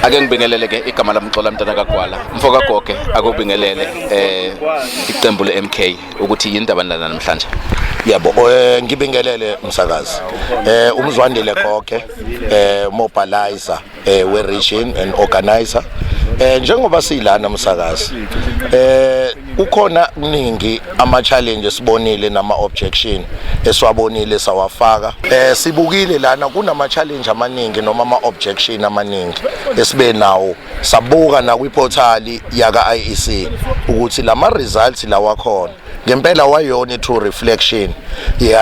Ake ngibingelele ke igama lami Xola Mntana kaGwala. Mfoka Goge akubingelele iqembu leMK ukuthi yini indaba nala namhlanje. Yebo, ngibingelele umsakazi. Umzwandile Goge, mobilizer we region and organizer. Njengoba silana umsakazi. Ukhona kuningi ama challenge sibonile nama objection eswabonile sawafaka. Sibukile lana kunama challenge amaningi noma ama objection amaningi esibe nawo. Sabuka na kwiportal yaka IEC ukuthi lama results lawa khona ngempela wayona true reflection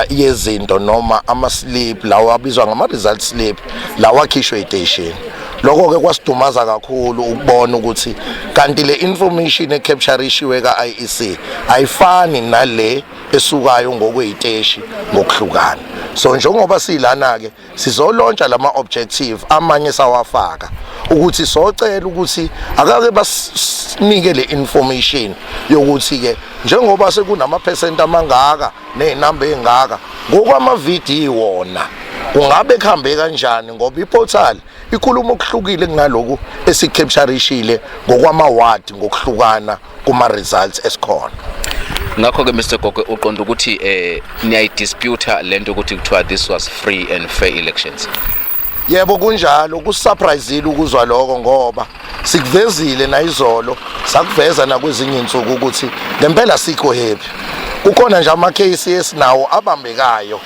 yezinto noma ama slip lawa abizwa ngama result slip lawa akhishwe station. Lokho ke kwasidumaza kakhulu ukubona ukuthi kanti le information ecaptureishiwe ka IEC ayifani nale esukayo ngokweziteshi ngokuhlukana. So njengoba silana ke sizolontsha lama objective amanye sawafaka ukuthi socela ukuthi akake basinike le information yokuthi ke njengoba sekunama percent amangaka nezinamba ezingaka ngokwama video wona ungabe khambe kanjani ngoba iportal ikhuluma okuhlukile kunaloku esikaptureishile ngokwama ward ngokuhlukana kuma results esikhona. Ngakho ke Mr Goge uqonda ukuthi niyayidispute lento ukuthi kuthiwa this was free and fair elections. Yebo kunjalo, kusurprisile ukuzwa lokho ngoba sikuvezile na izolo sakuveza na kwezinye insuku ukuthi ngempela sikho happy. Kukhona nje ama cases nawo abambekayo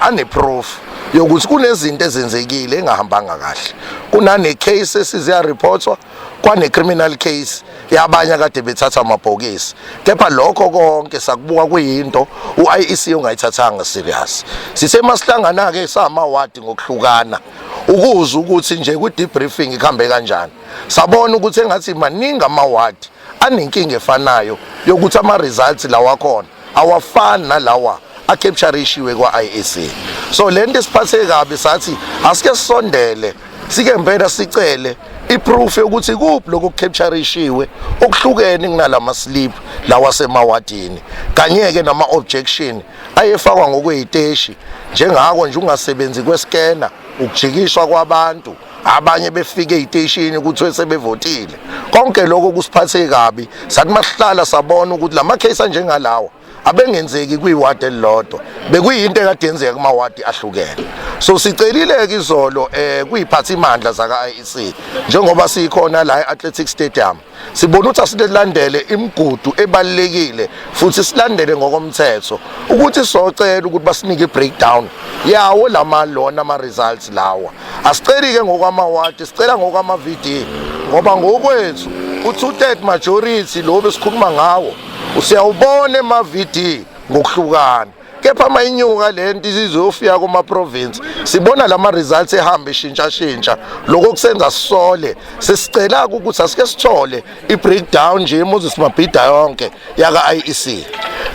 ane proof yokuthi kunezinto ezenzekile engahambanga kahle. Kunane case esiziya reportwa kwane criminal case yabanye kade bethatha amabhokisi. Kepha lokho konke sakubuka kuyinto uIEC ongayithathanga serious. Sisemahlangana ke sama ward ngokuhlukana ukuzwa ukuthi nje ku debriefing ikhambe kanjani. Sabona ukuthi engathi maningi ama ward anenkinga efanayo yokuthi ama results lawa khona awafani nalawa acaptureishiwe kwa IEC. So lento esiphathe kabi sathi asike sisondele sike ngempela sicele iproof yokuthi kuphi lokho captureishiwe okuhlukene kunalama slip lawa semawadini kanye ke nama objection ayefakwa ngokweziteshi njengako nje ungasebenzi kwescanner ukujikishwa kwabantu abanye befike eziteshini ukuthi sebevotile konke lokho kusiphathe kabi sathi masihlala sabona ukuthi lama case njengalawa abengenzeki kwiward elilodwa bekuyinto ekade yenzeka kuma ward ahlukene. So sicelile ke izolo kuyiphathimandla zaka IEC njengoba sikhona la eAthletic Stadium sibona ukuthi asilandele imigudu ebalekile futhi silandele ngokomthetho ukuthi socela ukuthi basinike breakdown yawo lama lona ama results lawa asiceli ke ngokwama ward sicela ngokwama VD ngoba ngokwethu u2/3 majority lo besikhuluma ngawo usiyawubona ema VD ngokuhlukana. Kepha mayinyuka lento izizofika kuma province sibona lama results ehamba eshintsha lokho kusenza sisole sesicela ukuthi asike sithole ibreakdown nje Moses Mabhida yonke yaka IEC.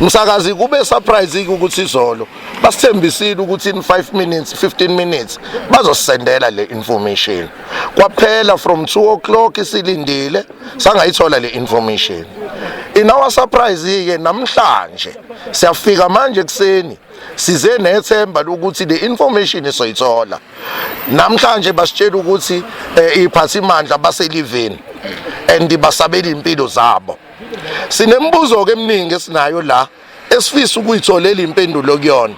Msakazi kube surprise ukuthi izolo basithembisile ukuthi in 5 minutes 15 minutes bazosendela le information. Kwaphela from 2 o'clock isilindile sangayithola le information. In our surprise ke namhlanje siyafika manje kuseni size nethemba lokuthi le information esoyithola namhlanje basitshela ukuthi iphathimandla baseliveni and basabela impilo zabo. Sinembuzo ke eminingi esinayo la esifisa ukuyitholela impendulo kuyona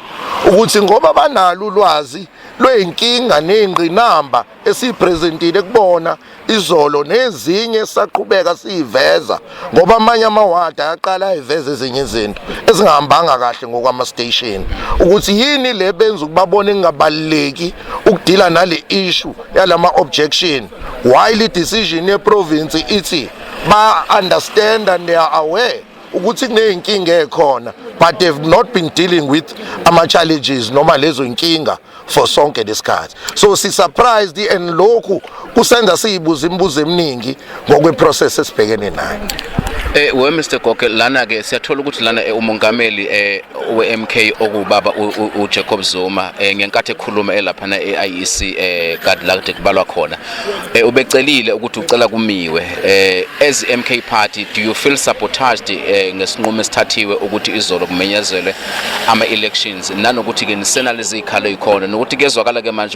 ukuthi ngoba banalo ulwazi lweyinkinga nezingqinamba esipresentile kubona izolo nezinye saqhubeka siveza ngoba amanye amawadi ayaqala ayiveza ezinye izinto ezingahambanga kahle ngokwama station ukuthi yini le benza ukubabona engabaleki ukudila nale issue yalama objection while the decision ye province ithi ba understand and they are aware ukuthi kuneyinkinga ekhona but they've not been dealing with ama challenges noma lezo inkinga for sonke lesikhathi. So si surprised and lokhu kusenza siyibuza imibuzo eminingi ngokwe process esibhekene nayo. We Mr Goge lana ke siyathola ukuthi lana umongameli weMK okubaba uJacob Zuma ngenkathi ekhuluma elapha na eIEC kade la kade kubalwa khona ubecelile ukuthi ucela kumiwe as MK party do you feel sabotaged ngesinqumo esithathiwe ukuthi izolo kumenyezelwe ama elections nanokuthi ke nisenalize ikhalo ikhona nokuthi kezwakala ke manje